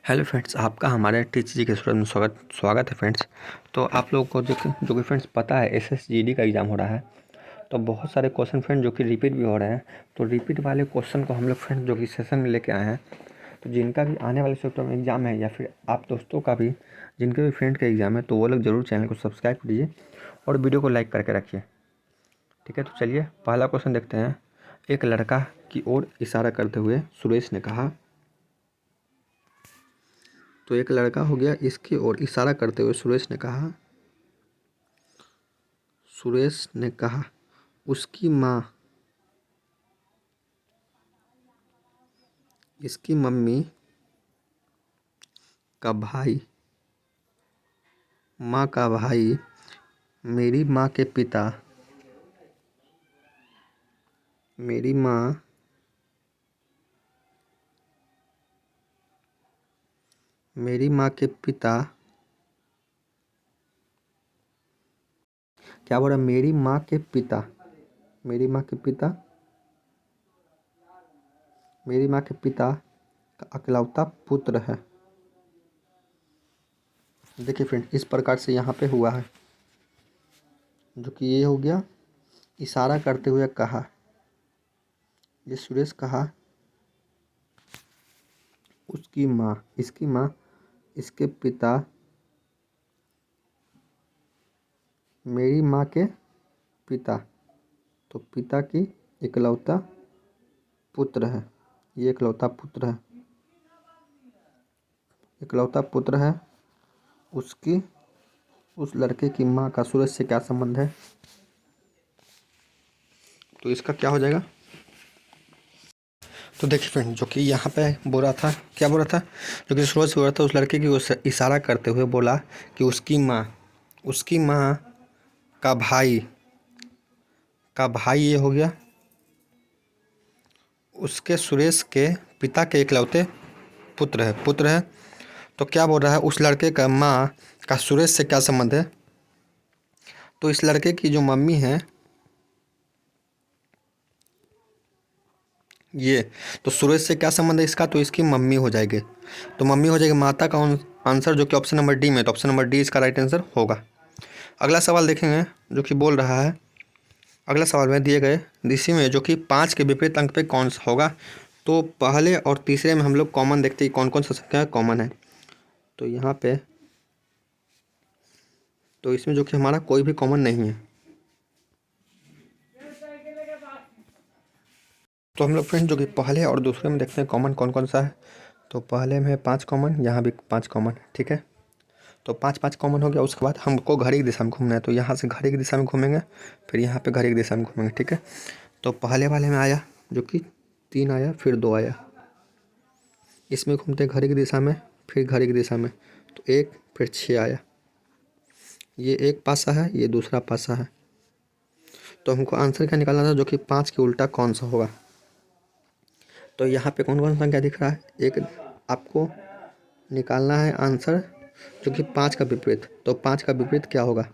Hello friends, आपका हमारे teacher के स्टूडेंट में स्वागत है फ्रेंड्स। तो आप लोगों को जो कि फ्रेंड्स पता है एसएसजीडी का एग्ज़ाम हो रहा है। तो बहुत सारे क्वेश्चन फ्रेंड जो कि रिपीट भी हो रहे हैं। तो रिपीट वाले क्वेश्चन को हम लोग फ्रेंड जो कि सेशन में लेके आए हैं। तो जिनका भी आने वाले सेक्टर में एग्ज़ाम है या फिर आप दोस्तों का भी जिनके भी फ्रेंड का एग्ज़ाम है, तो वो लोग ज़रूर चैनल को सब्सक्राइब कीजिए और वीडियो को लाइक करके रखिए। ठीक है, तो चलिए पहला क्वेश्चन देखते हैं। एक लड़का की ओर इशारा करते हुए सुरेश ने कहा। तो एक लड़का हो गया, इसकी ओर इशारा करते हुए सुरेश ने कहा उसकी माँ, इसकी मम्मी का भाई, माँ का भाई, मेरी माँ के पिता, मेरी माँ मेरी माँ के पिता, क्या बोला? मेरी माँ के पिता, मेरी माँ के पिता, मेरी माँ के पिता का अकेलौता पुत्र है। देखिए फ्रेंड, इस प्रकार से यहाँ पे हुआ है, जो कि ये हो गया इशारा करते हुए कहा। ये सुरेश कहा उसकी माँ, इसकी माँ, इसके पिता, मेरी माँ के पिता, तो पिता की इकलौता पुत्र है। ये इकलौता पुत्र है, इकलौता पुत्र है। उसकी, उस लड़के की माँ का सूरज से क्या संबंध है? तो इसका क्या हो जाएगा? तो देखिए फ्रेंड, जो कि यहाँ पे बोला था, क्या बोला था? जो कि सूरज बोला था उस लड़के की उस इशारा करते हुए बोला कि उसकी माँ का भाई, ये हो गया उसके सुरेश के पिता के इकलौते पुत्र है। तो क्या बोल रहा है? उस लड़के का माँ का सुरेश से क्या संबंध है? तो इस लड़के की जो मम्मी है ये, तो सुरेश से क्या संबंध है इसका? तो इसकी मम्मी हो जाएगी। तो मम्मी हो जाएगी माता का आंसर, जो कि ऑप्शन नंबर डी में, तो ऑप्शन नंबर डी इसका राइट आंसर होगा। अगला सवाल देखेंगे, जो कि बोल रहा है, अगला सवाल में दिए गए इसी में जो कि 5 के विपरीत अंक पे कौन सा होगा? तो पहले और तीसरे में हम लोग कॉमन देखते हैं कौन कौन सा संख्या कॉमन है। तो यहाँ पे, तो इसमें जो कि हमारा कोई भी कॉमन नहीं है। तो हम लोग फ्रेंड जो कि पहले और दूसरे में देखते हैं कॉमन कौन कौन सा है। तो पहले में 5 कॉमन, यहाँ भी 5 कॉमन, ठीक है। तो 5 5 कॉमन हो गया। उसके बाद हमको घड़ी की दिशा में घूमना है, तो यहाँ से घड़ी की दिशा में घूमेंगे, फिर यहाँ पे घड़ी की दिशा में घूमेंगे, ठीक है। तो पहले वाले में आया जो कि 3 आया, फिर 2 आया। इसमें घूमते घड़ी की दिशा में, फिर घड़ी की दिशा में, तो 1 फिर 6 आया। ये एक पासा है, ये दूसरा पासा है। तो हमको आंसर क्या निकालना था? जो कि 5 के उल्टा कौन सा होगा। तो यहाँ पे कौन कौन सा संख्या दिख रहा है? एक आपको निकालना है आंसर, जो कि 5 का विपरीत। तो 5 का विपरीत क्या होगा?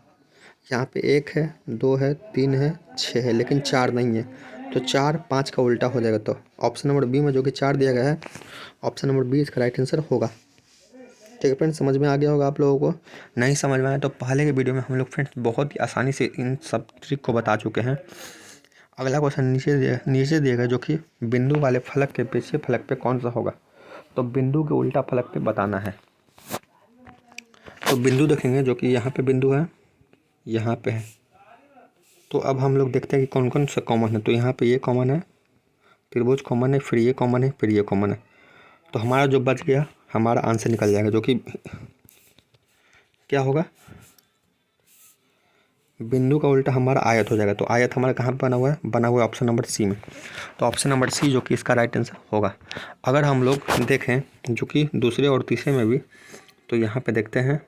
यहाँ पे 1 है, 2 है, 3 है, 6 है, लेकिन 4 नहीं है। तो 4 5 का उल्टा हो जाएगा। तो ऑप्शन नंबर बी में जो कि 4 दिया गया है, ऑप्शन नंबर बी इसका राइट आंसर होगा। ठीक है फ्रेंड्स, समझ में आ गया होगा आप लोगों को। नहीं समझ में आया तो पहले के वीडियो में हम लोग फ्रेंड्स बहुत ही आसानी से इन सब ट्रिक को बता चुके हैं। अगला क्वेश्चन नीचे दिया गया, जो कि बिंदु वाले फलक के पीछे फलक पे कौन सा होगा? तो बिंदु के उल्टा फलक पे बताना है। तो बिंदु देखेंगे, जो कि यहाँ पे बिंदु है, यहाँ पे है। तो अब हम लोग देखते हैं कि कौन कौन सा कॉमन है। तो यहाँ पे ये कॉमन है, त्रिभुज कॉमन है, फिर ये कॉमन है, फिर ये कॉमन है। तो हमारा जो बच गया, हमारा आंसर निकल जाएगा, जो कि क्या होगा? बिंदु का उल्टा हमारा आयत हो जाएगा। तो आयत हमारा कहाँ पे बना हुआ है? बना हुआ है ऑप्शन नंबर सी में। तो ऑप्शन नंबर सी जो कि इसका राइट आंसर होगा। अगर हम लोग देखें जो कि दूसरे और तीसरे में भी, तो यहाँ पे देखते हैं,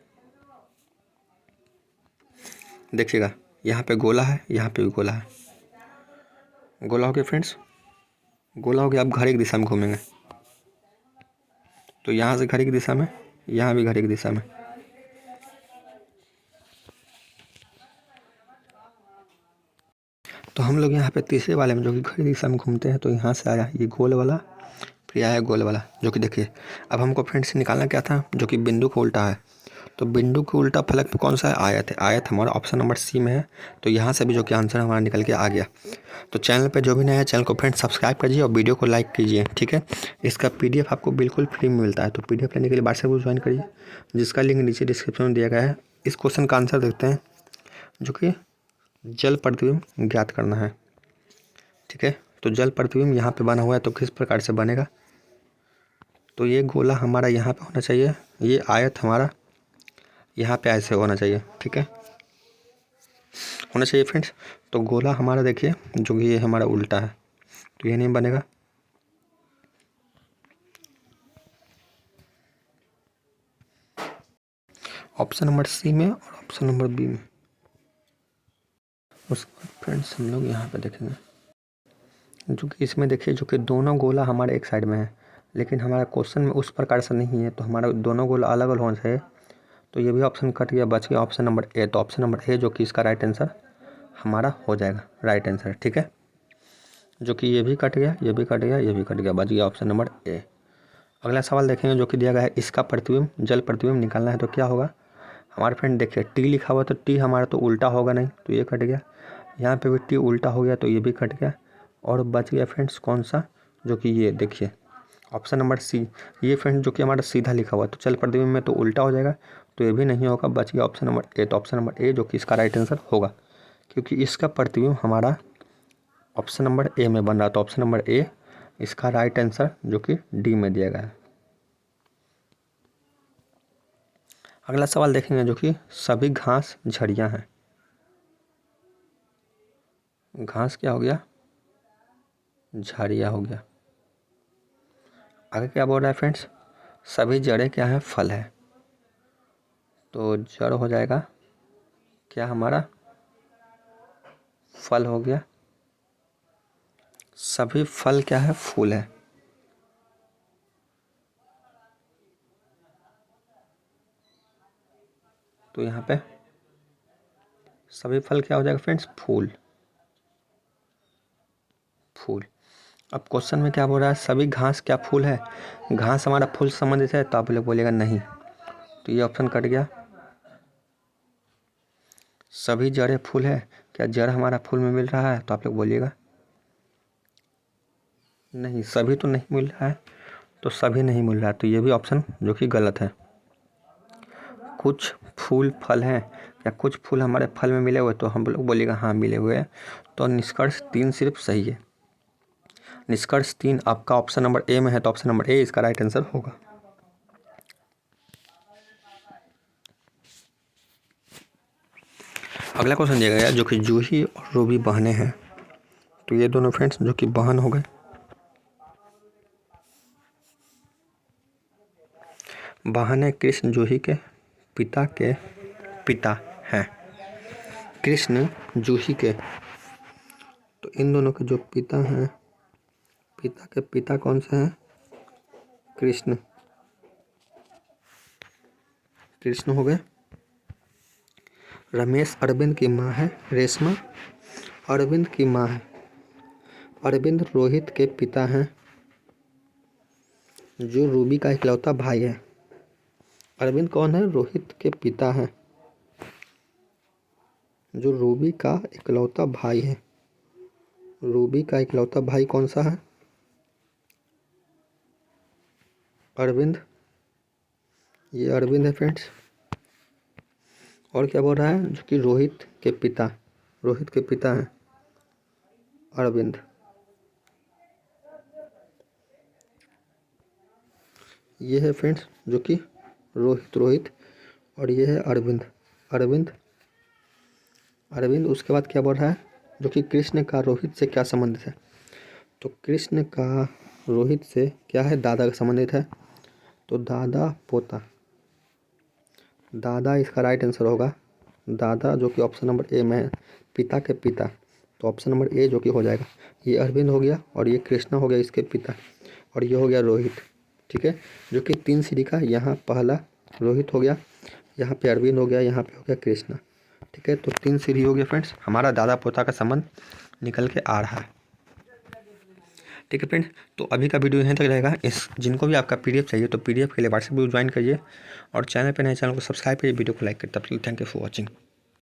देखिएगा यहाँ पे गोला है, यहाँ पे भी गोला है। गोला हो गया फ्रेंड्स, गोला हो गया। अब घड़ी की दिशा में घूमेंगे, तो यहाँ से घड़ी की दिशा में, यहाँ भी घड़ी की दिशा में। तो हम लोग यहाँ पे तीसरे वाले में जो कि घड़ी की दिशा में घूमते हैं, तो यहाँ से आया ये गोल वाला, क्रिया है गोल वाला, जो कि देखिए अब हमको फ्रेंड्स निकालना क्या था, जो कि बिंदु को उल्टा है। तो बिंदु के उल्टा फलक पे कौन सा है, आयत है। आयत हमारा ऑप्शन नंबर सी में है। तो यहाँ से भी जो कि आंसर हमारा निकल के आ गया। तो चैनल पे जो भी नया है चैनल को फ्रेंड्स सब्सक्राइब कीजिए और वीडियो को लाइक कीजिए, ठीक है। इसका PDF आपको बिल्कुल फ्री में मिलता है। तो PDF लेने के लिए व्हाट्सएप ग्रुप ज्वाइन करिए, जिसका लिंक नीचे डिस्क्रिप्शन में दिया गया है। इस क्वेश्चन का आंसर देखते हैं, जो कि जल प्रतिबिंब ज्ञात करना है, ठीक है। तो जल प्रतिबिंब यहाँ पे बना हुआ है, तो किस प्रकार से बनेगा। तो ये गोला हमारा यहाँ पे होना चाहिए, ये आयत हमारा यहाँ पे ऐसे होना चाहिए, ठीक है, होना चाहिए फ्रेंड्स। तो गोला हमारा देखिए जो कि ये हमारा उल्टा है, तो ये नहीं बनेगा। ऑप्शन नंबर सी में और ऑप्शन नंबर बी में। उसके बाद फ्रेंड्स हम लोग यहाँ पे देखेंगे, जो कि इसमें देखिए जो कि दोनों गोला हमारे एक साइड में है, लेकिन हमारा क्वेश्चन में उस प्रकार से नहीं है। तो हमारा दोनों गोला अलग अलग होना चाहिए। तो ये भी ऑप्शन कट गया, बच गया ऑप्शन नंबर ए। तो ऑप्शन नंबर ए जो कि इसका राइट आंसर हमारा हो जाएगा, राइट आंसर, ठीक है। जो कि ये भी कट गया, ये भी कट गया, ये भी कट गया, बच गया ऑप्शन नंबर ए। अगला सवाल देखेंगे, जो कि दिया गया है, इसका प्रतिबिंब जल प्रतिबिंब निकालना है। तो क्या होगा हमारे फ्रेंड, देखिए टी लिखा हुआ, तो टी हमारा तो उल्टा होगा नहीं, तो ये कट गया। यहाँ पे भी टी उल्टा हो गया, तो ये भी कट गया। और बच गया फ्रेंड्स कौन सा, जो कि ये देखिए ऑप्शन नंबर सी। ये फ्रेंड्स जो कि हमारा सीधा लिखा हुआ, तो जल प्रतिबिंब में तो उल्टा हो जाएगा, तो ये भी नहीं होगा, बच गया ऑप्शन नंबर ए। तो ऑप्शन नंबर ए जो कि इसका राइट आंसर होगा, क्योंकि इसका प्रतिबिंब हमारा ऑप्शन नंबर ए में बन रहा। तो ऑप्शन नंबर ए इसका राइट आंसर जो कि डी में दिया गया है। अगला सवाल देखेंगे, जो कि सभी घास झड़ियाँ हैं। घास क्या हो गया, झाड़ियाँ हो गया। आगे क्या बोल रहा है फ्रेंड्स, सभी जड़ें क्या है, फल है। तो जड़ हो जाएगा क्या हमारा, फल हो गया। सभी फल क्या है, फूल है। तो यहाँ पे सभी फल क्या हो जाएगा फ्रेंड्स, फूल, फूल। अब क्वेश्चन में क्या बोल रहा है, सभी घास क्या फूल है। घास हमारा फूल से संबंधित है, तो आप लोग बोलिएगा नहीं, तो ये ऑप्शन कट गया। सभी जड़ें फूल है, क्या जड़ हमारा फूल में मिल रहा है, तो आप लोग बोलिएगा नहीं, सभी तो नहीं मिल रहा है, तो सभी नहीं मिल रहा है, तो ये भी ऑप्शन जो कि गलत है। कुछ फूल फल हैं, क्या कुछ फूल हमारे फल में मिले हुए, तो हम लोग बोलिएगा हाँ मिले हुए हैं। तो निष्कर्ष 3 सिर्फ सही है। निष्कर्ष 3 आपका ऑप्शन नंबर ए में है, तो ऑप्शन नंबर ए इसका राइट आंसर होगा। अगला क्वेश्चन दिया गया, जो कि जूही और रूबी बहनें हैं। तो ये दोनों फ्रेंड्स जो कि बहन हो गए। बहनें कृष्ण जूही के पिता के पिता हैं। कृष्ण जूही के, तो इन दोनों के जो पिता हैं, पिता के पिता कौन से हैं, कृष्ण, कृष्ण हो गए। रमेश अरविंद की माँ है, रेशमा अरविंद की माँ है। अरविंद रोहित के पिता हैं, जो रूबी का इकलौता भाई है। अरविंद कौन है, रोहित के पिता हैं, जो रूबी का इकलौता भाई है। रूबी का इकलौता भाई कौन सा है, अरविंद, ये अरविंद है फ्रेंड्स। और क्या बोल रहा है, जो कि रोहित के पिता, रोहित के पिता हैं अरविंद। ये है फ्रेंड्स जो कि रोहित, और ये है अरविंद, अरविंद, अरविंद। उसके बाद क्या बोल रहा है, जो कि कृष्ण का रोहित से क्या संबंधित है। तो कृष्ण का रोहित से क्या है, दादा का संबंधित है। तो दादा पोता, दादा इसका राइट आंसर होगा। दादा जो कि ऑप्शन नंबर ए में है, पिता के पिता, तो ऑप्शन नंबर ए जो कि हो जाएगा। ये अरविंद हो गया, और ये कृष्णा हो गया इसके पिता, और ये हो गया रोहित, ठीक है। जो कि 3 सीढ़ी का, यहाँ पहला रोहित हो गया, यहाँ पे अरविंद हो गया, यहाँ पे हो गया कृष्णा, ठीक है। तो 3 सीढ़ी हो गया फ्रेंड्स, हमारा दादा पोता का संबंध निकल के आ रहा है। ठीक है फ्रेंड, तो अभी का वीडियो यहीं तक रहेगा। इस जिनको भी आपका पीडीएफ चाहिए तो पीडीएफ के लिए व्हाट्सएप ग्रुप ज्वाइन करिए और चैनल पर नए चैनल को सब्सक्राइब करिए, वीडियो को लाइक करिए। तब तक थैंक यू फॉर वॉचिंग।